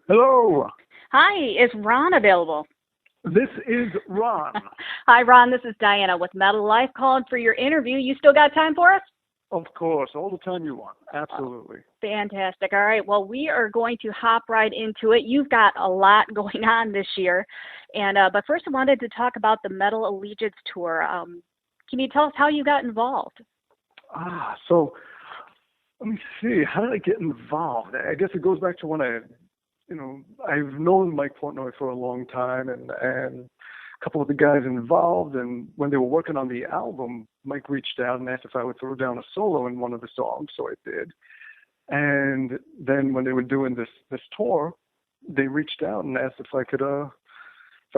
Hello, Hi, is Ron available? this is Ron. Hi, Ron. This is Diana with Metal Life calling for your interview. You still got time for us? Of course, all the time you want. Oh, Absolutely. fantastic. All right. Well, we are going to hop right into it. You've got a lot going on this year, and but first, I wanted to talk about the Metal Allegiance Tour. Can you tell us how you got involved? So let me see. How did I get involved? I guess it goes back to when I've known Mike Portnoy for a long time, and a couple of the guys involved. And when they were working on the album, Mike reached out and asked if I would throw down a solo in one of the songs, so I did. And then when they were doing this tour, they reached out and asked if I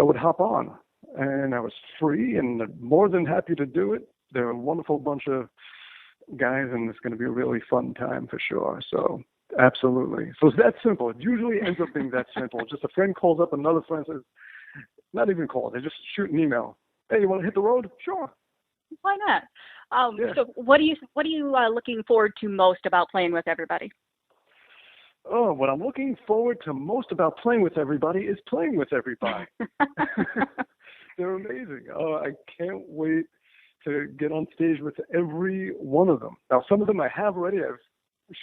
would hop on, and I was free and more than happy to do it. They're a wonderful bunch of guys, and it's going to be a really fun time for sure. So absolutely. So it's that simple. It usually ends up being that simple. Just a friend calls up another friend, says, not even call, they just shoot an email. Hey, you want to hit the road? Sure. Why not? Yeah. So, what are you looking forward to most about playing with everybody? Oh, what I'm looking forward to most about playing with everybody is playing with everybody. They're amazing. Oh, I can't wait to get on stage with every one of them. Now, some of them I have already. I've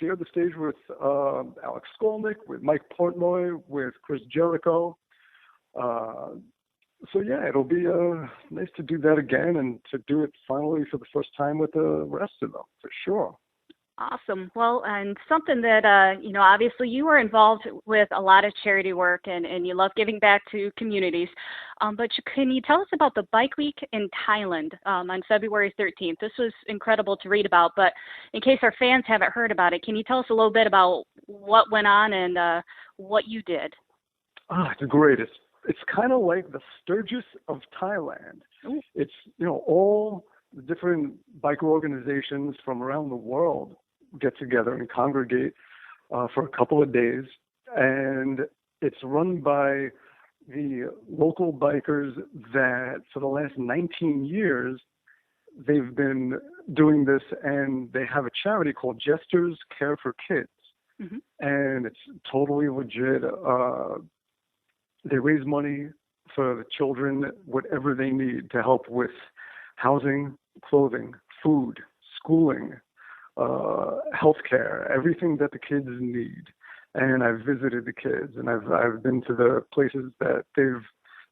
shared the stage with Alex Skolnick, with Mike Portnoy, with Chris Jericho. So yeah, it'll be nice to do that again and to do it finally for the first time with the rest of them, for sure. Awesome. Well, and something that, obviously you are involved with a lot of charity work and you love giving back to communities. But can you tell us about the Bike Week in Thailand on February 13th? This was incredible to read about, but in case our fans haven't heard about it, can you tell us a little bit about what went on and what you did? It's great. It's kind of like the Sturgis of Thailand. Ooh. It's, all the different biker organizations from around the world get together and congregate for a couple of days. And it's run by the local bikers that for the last 19 years, they've been doing this, and they have a charity called Jesters Care for Kids. Mm-hmm. And it's totally legit. They raise money for the children, whatever they need to help with housing, clothing, food, schooling, healthcare, everything that the kids need. And I've visited the kids, and I've been to the places that they've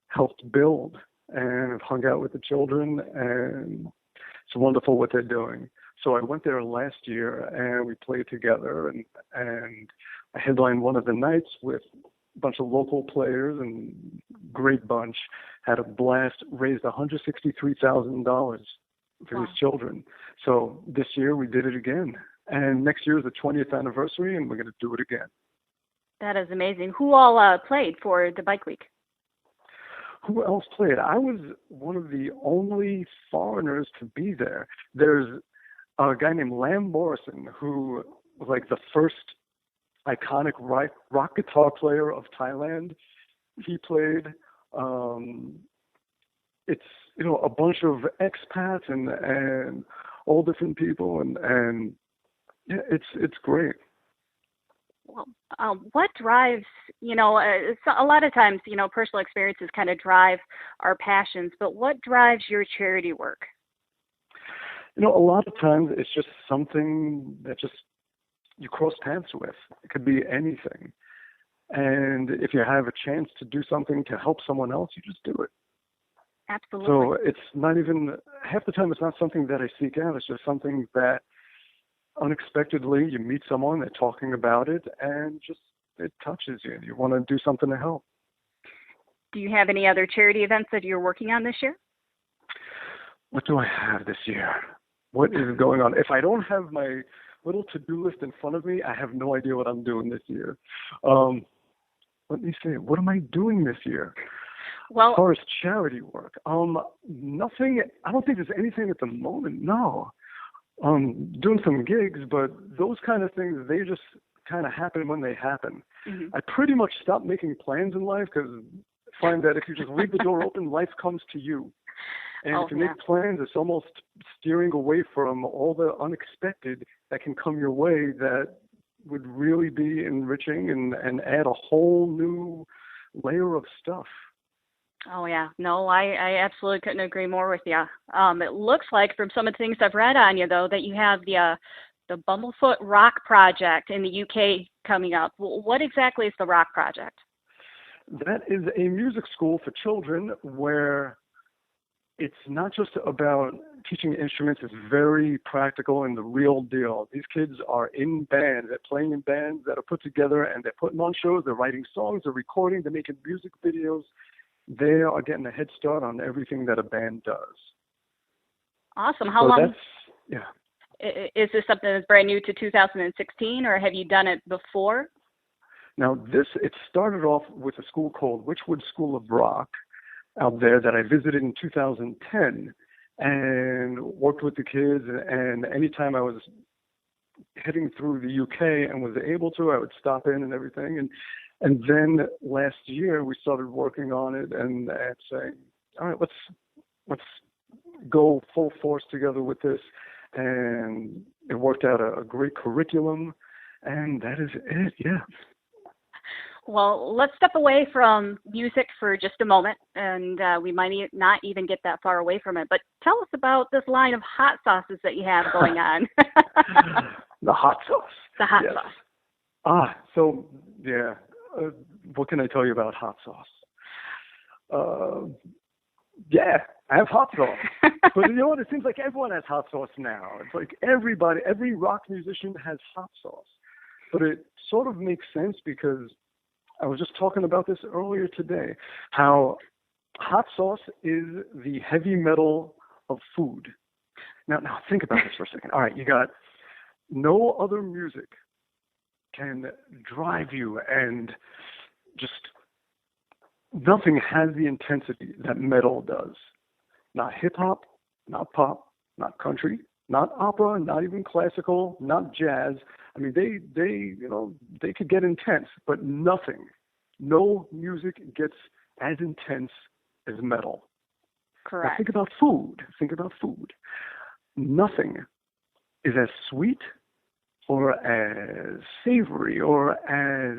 helped build, and I've hung out with the children, and it's wonderful what they're doing. So I went there last year, and we played together, and I headlined one of the nights with a bunch of local players, and great bunch. Had a blast, raised $163,000 for these children. So this year we did it again. And next year is the 20th anniversary, and we're going to do it again. That is amazing. Who all played for the Bike Week? Who else played? I was one of the only foreigners to be there. There's a guy named Lam Morrison, who was like the first iconic rock guitar player of Thailand. He played. It's a bunch of expats and all different people, and yeah, it's great. Well, what drives, a lot of times, personal experiences kind of drive our passions, but what drives your charity work? A lot of times it's just something that just you cross paths with. It could be anything. And if you have a chance to do something to help someone else, you just do it. Absolutely. So it's not even, half the time it's not something that I seek out. It's just something that unexpectedly you meet someone, they're talking about it, and just it touches you. You want to do something to help. Do you have any other charity events that you're working on this year? What do I have this year? What is going on? If I don't have my little to-do list in front of me, I have no idea what I'm doing this year. Let me see. What am I doing this year? Well, as far as charity work, nothing. I don't think there's anything at the moment. No. Doing some gigs, but those kind of things, they just kind of happen when they happen. Mm-hmm. I pretty much stopped making plans in life because I find that if you just leave the door open, life comes to you. And if you make plans, it's almost steering away from all the unexpected that can come your way that would really be enriching and add a whole new layer of stuff. Oh yeah, no, I absolutely couldn't agree more with you. It looks like from some of the things I've read on you though that you have the Bumblefoot Rock Project in the UK coming up. What exactly is the Rock Project? That is a music school for children where it's not just about teaching instruments, it's very practical and the real deal. These kids are in bands, they're playing in bands that are put together and they're putting on shows, they're writing songs, they're recording, they're making music videos. They are getting a head start on everything that a band does. Awesome. How long? Yeah. Is this something that's brand new to 2016, or have you done it before? Now, it started off with a school called Witchwood School of Rock out there that I visited in 2010 and worked with the kids. And anytime I was heading through the UK and was able to, I would stop in and everything. And then last year we started working on it and saying, all right, let's go full force together with this. And it worked out a great curriculum, and that is it, yeah. Well, let's step away from music for just a moment, and we might not even get that far away from it, but tell us about this line of hot sauces that you have going on. The hot sauce. The hot yes. sauce. So, yeah, what can I tell you about hot sauce? Yeah, I have hot sauce. But you know what? It seems like everyone has hot sauce now. It's like every rock musician has hot sauce. But it sort of makes sense because I was just talking about this earlier today, how hot sauce is the heavy metal of food. Now think about this for a second. All right, you got no other music can drive you and just nothing has the intensity that metal does. Not hip-hop, not pop, not country, not opera, not even classical, not jazz. I mean, they could get intense, but no music gets as intense as metal. Correct. Now think about food. Nothing is as sweet or as savory or as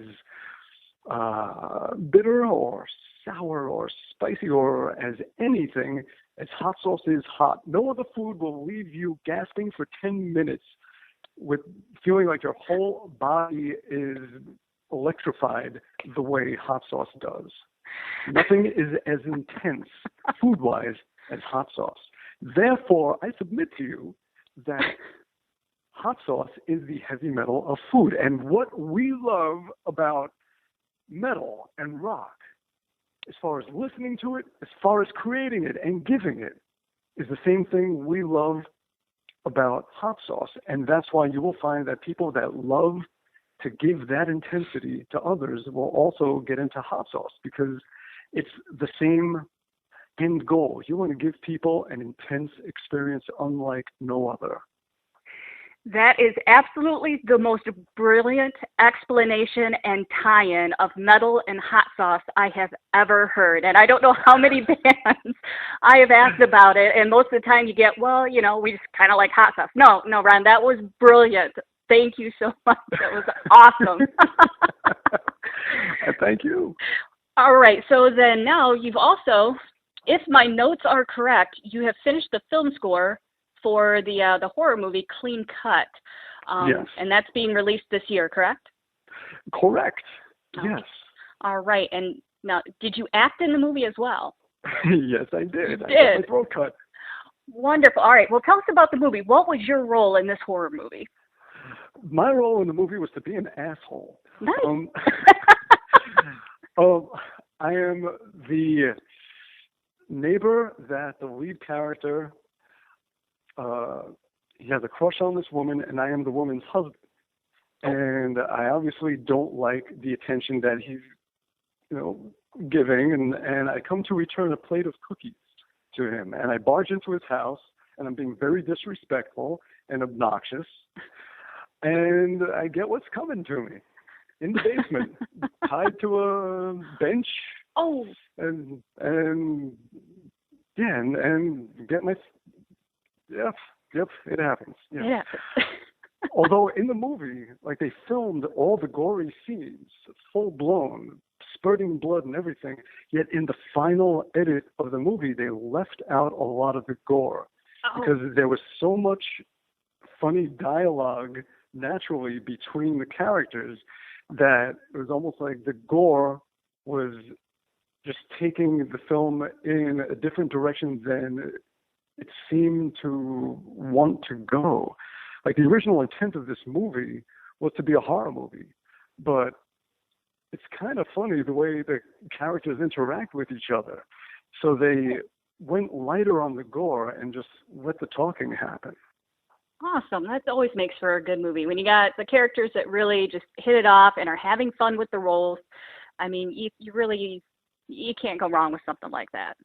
bitter or sour or spicy or as anything as hot sauce is hot. No other food will leave you gasping for 10 minutes with feeling like your whole body is electrified the way hot sauce does. Nothing is as intense food-wise as hot sauce. Therefore, I submit to you that hot sauce is the heavy metal of food. And what we love about metal and rock, as far as listening to it, as far as creating it and giving it, is the same thing we love about hot sauce. And that's why you will find that people that love to give that intensity to others will also get into hot sauce because it's the same end goal. You want to give people an intense experience unlike no other. That is absolutely the most brilliant explanation and tie-in of metal and hot sauce I have ever heard. And I don't know how many bands I have asked about it. And most of the time you get, well, you know, we just kind of like hot sauce. No, Ron, that was brilliant. Thank you so much. That was awesome. Thank you. All right. So then now you've also, if my notes are correct, you have finished the film score for the horror movie Clean Cut. Yes. And that's being released this year, correct? Correct. Okay. Yes. All right. And now, did you act in the movie as well? Yes, I did. You did. I got my throat cut. Wonderful. All right. Well, tell us about the movie. What was your role in this horror movie? My role in the movie was to be an asshole. Nice. I am the neighbor that the lead character, he has a crush on this woman, and I am the woman's husband. And I obviously don't like the attention that he's, giving, and I come to return a plate of cookies to him, and I barge into his house, and I'm being very disrespectful and obnoxious, and I get what's coming to me in the basement, tied to a bench. Oh. And get my. Yep, it happens. Yeah. It happens. Although in the movie, like they filmed all the gory scenes, full blown, spurting blood and everything. Yet in the final edit of the movie, they left out a lot of the gore because there was so much funny dialogue naturally between the characters that it was almost like the gore was just taking the film in a different direction than it seemed to want to go. Like the original intent of this movie was to be a horror movie, but it's kind of funny the way the characters interact with each other. So they went lighter on the gore and just let the talking happen. Awesome. That always makes for a good movie. When you got the characters that really just hit it off and are having fun with the roles, I mean, you can't go wrong with something like that.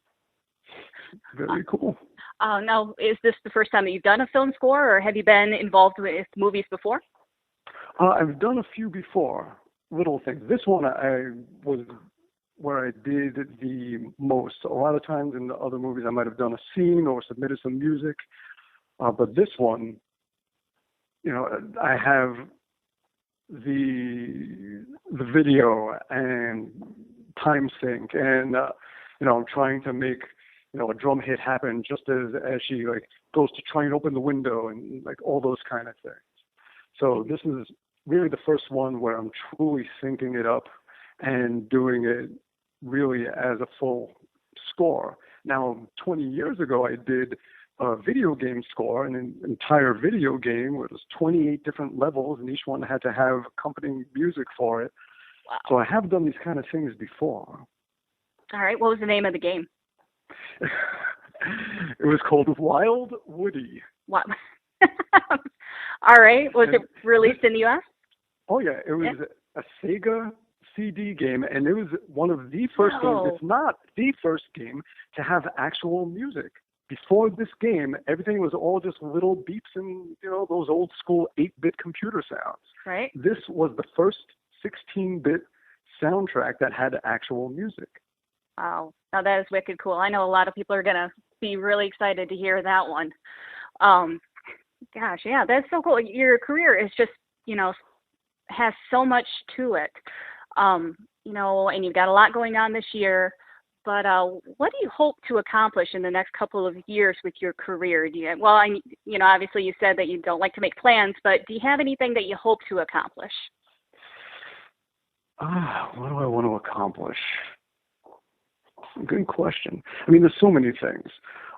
Very cool. Now, is this the first time that you've done a film score, or have you been involved with movies before? I've done a few before, little things. This one I was where I did the most. A lot of times in the other movies I might have done a scene or submitted some music, but this one, I have the video and time sync, and I'm trying to make a drum hit happen just as she like goes to try and open the window and like all those kind of things. So this is really the first one where I'm truly syncing it up and doing it really as a full score. Now, 20 years ago, I did a video game score, an entire video game where it was 28 different levels, and each one had to have accompanying music for it. Wow. So I have done these kind of things before. All right. What was the name of the game? It was called Wild Woody. Wow. All right. Was it released in the U.S.? Oh, yeah. It was a Sega CD game, and it was one of the first games, if not the first game, to have actual music. Before this game, everything was all just little beeps and, those old school 8-bit computer sounds. Right. This was the first 16-bit soundtrack that had actual music. Wow. Now that is wicked cool. I know a lot of people are going to be really excited to hear that one. Gosh, yeah, that's so cool. Your career is just, has so much to it. And you've got a lot going on this year. But what do you hope to accomplish in the next couple of years with your career? Obviously you said that you don't like to make plans, but do you have anything that you hope to accomplish? What do I want to accomplish? Good question. I mean, there's so many things.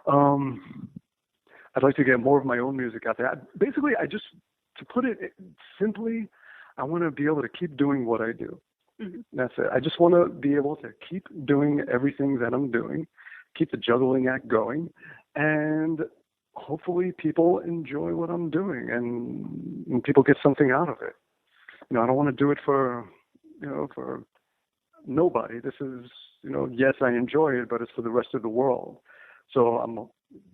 I'd like to get more of my own music out there. Basically, to put it simply, I want to be able to keep doing what I do. Mm-hmm. That's it. I just want to be able to keep doing everything that I'm doing, keep the juggling act going, and hopefully people enjoy what I'm doing and people get something out of it. I don't want to do it for nobody. This is, yes, I enjoy it, but it's for the rest of the world. So I'm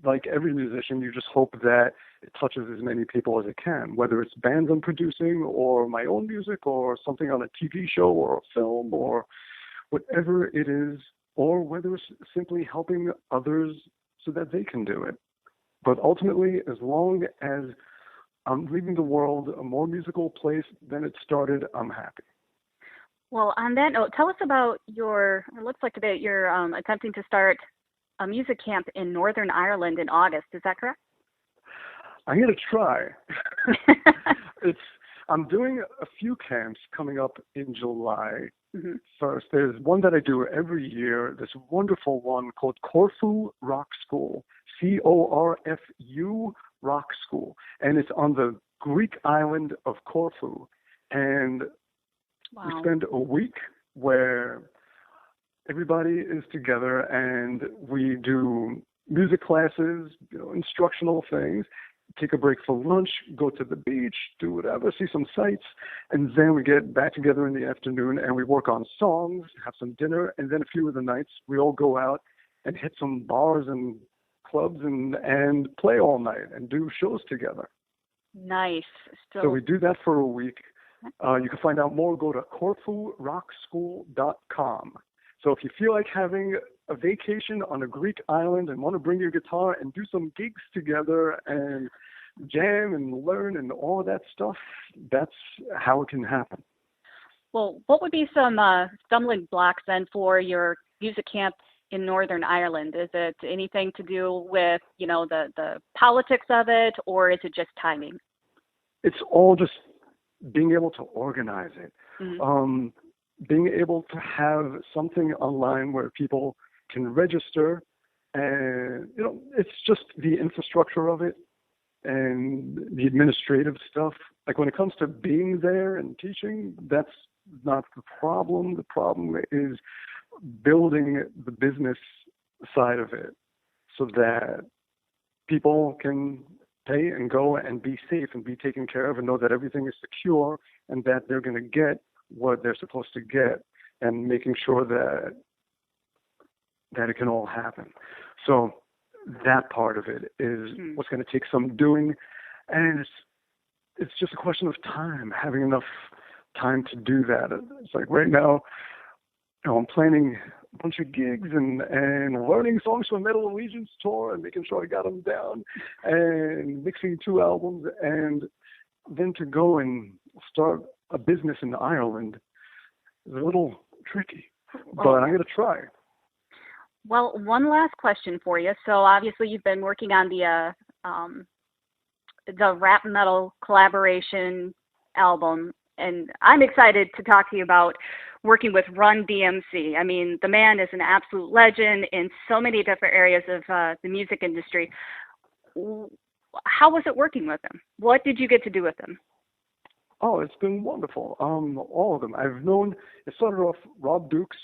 like every musician, you just hope that it touches as many people as it can, whether it's bands I'm producing or my own music or something on a TV show or a film or whatever it is, or whether it's simply helping others so that they can do it. But ultimately, as long as I'm leaving the world a more musical place than it started, I'm happy. Well, on that note, tell us about it looks like that you're attempting to start a music camp in Northern Ireland in August. Is that correct? I'm going to try. I'm doing a few camps coming up in July. Mm-hmm. First, there's one that I do every year, this wonderful one called Corfu Rock School, Corfu Rock School. And it's on the Greek island of Corfu. And we spend a week where everybody is together and we do music classes, instructional things, take a break for lunch, go to the beach, do whatever, see some sights, and then we get back together in the afternoon and we work on songs, have some dinner, and then a few of the nights we all go out and hit some bars and clubs and play all night and do shows together. Nice. So we do that for a week. You can find out more, go to corfurockschool.com. So if you feel like having a vacation on a Greek island and want to bring your guitar and do some gigs together and jam and learn and all of that stuff, that's how it can happen. Well, what would be some stumbling blocks then for your music camp in Northern Ireland? Is it anything to do with, the politics of it, or is it just timing? It's all just being able to organize it. Mm-hmm. Being able to have something online where people can register, and it's just the infrastructure of it and the administrative stuff. Like when it comes to being there and teaching, that's not the problem. The problem is building the business side of it so that people can pay and go and be safe and be taken care of and know that everything is secure and that they're going to get what they're supposed to get, and making sure that it can all happen. So that part of it is what's going to take some doing, and it's just a question of time, having enough time to do that. It's like right now, I'm planning a bunch of gigs and learning songs for Metal Allegiance tour and making sure I got them down and mixing 2 albums, and then to go and start a business in Ireland is a little tricky, but I'm going to try. Well, one last question for you. So obviously you've been working on the rap metal collaboration album, and I'm excited to talk to you about working with Run DMC. I mean, the man is an absolute legend in so many different areas of the music industry. How was it working with him? What did you get to do with him? Oh, it's been wonderful. All of them. It started off Rob Dukes.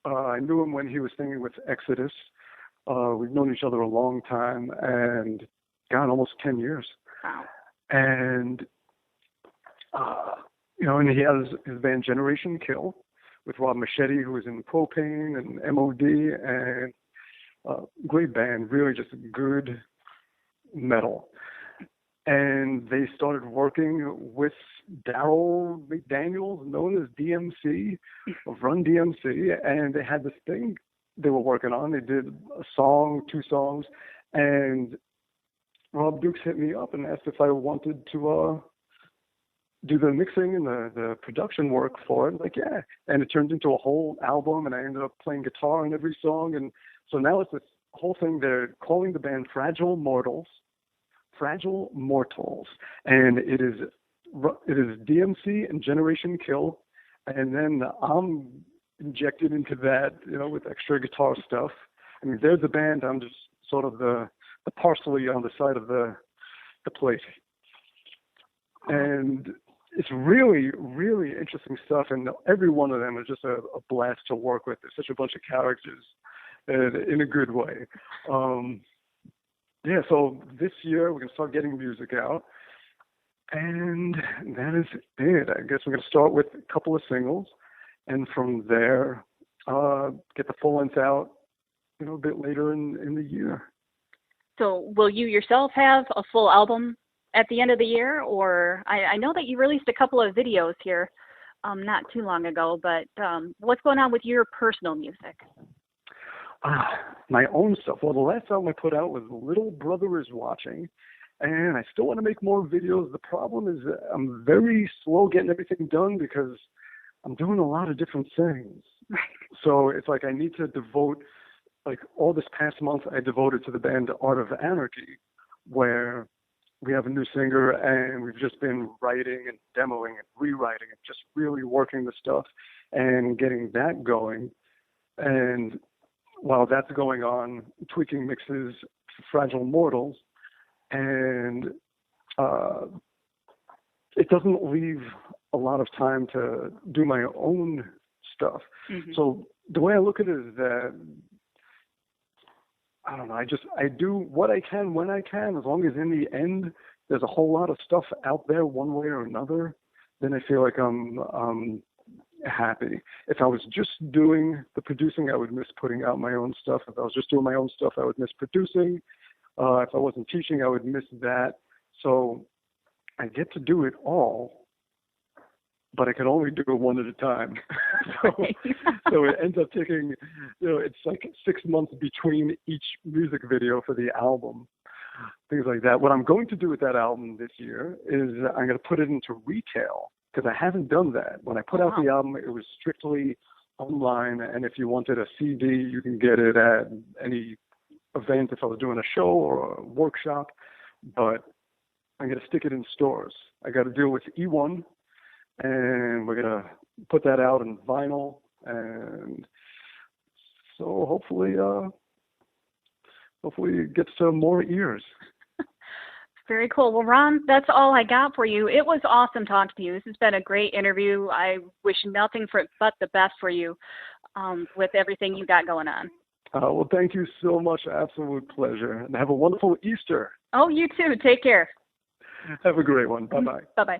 I knew him when he was singing with Exodus. We've known each other a long time, and God, almost 10 years. Wow. And, and he has his band Generation Kill with Rob Machete, who was in Propane and MOD, and great band, really just good metal. And they started working with Daryl McDaniels, known as DMC, of Run DMC, and they had this thing they were working on. They did a song, 2 songs, and Rob Dukes hit me up and asked if I wanted to do the mixing and the production work for it. Like, yeah. And it turned into a whole album, and I ended up playing guitar in every song. And so now it's this whole thing. They're calling the band Fragile Mortals, and it is DMC and Generation Kill, and then I'm injected into that, with extra guitar stuff. I mean, they're the band. I'm just sort of the parsley on the side of the plate, and it's really, really interesting stuff. And every one of them is just a blast to work with. There's such a bunch of characters, in a good way. Yeah, so this year we're going to start getting music out, and that is it. I guess we're going to start with a couple of singles, and from there, get the full length out, a bit later in the year. So will you yourself have a full album at the end of the year? Or I know that you released a couple of videos here not too long ago, but what's going on with your personal music? My own stuff. Well, the last album I put out was Little Brother Is Watching, and I still want to make more videos. The problem is that I'm very slow getting everything done because I'm doing a lot of different things. So it's like I need to devote, like all this past month I devoted to the band Art of Anarchy, where we have a new singer and we've just been writing and demoing and rewriting and just really working the stuff and getting that going. And while that's going on, tweaking mixes for Fragile Mortals, and it doesn't leave a lot of time to do my own stuff. Mm-hmm. So the way I look at it is that, I don't know, I do what I can when I can, as long as in the end there's a whole lot of stuff out there one way or another, then I feel like I'm happy. If I was just doing the producing, I would miss putting out my own stuff. If I was just doing my own stuff, I would miss producing. If I wasn't teaching, I would miss that. So I get to do it all, but I can only do it one at a time. So it ends up taking, it's like 6 months between each music video for the album. things like that. What I'm going to do with that album this year is I'm going to put it into retail because I haven't done that. When I put out the album, it was strictly online, and if you wanted a CD, you can get it at any event if I was doing a show or a workshop. But I'm going to stick it in stores. I got to deal with E1, and we're going to put that out in vinyl, and so hopefully it gets to more ears. Very cool. Well, Ron, that's all I got for you. It was awesome talking to you. This has been a great interview. I wish nothing but the best for you with everything you got going on. Well, thank you so much. Absolute pleasure. And have a wonderful Easter. Oh, you too. Take care. Have a great one. Bye-bye. Bye-bye.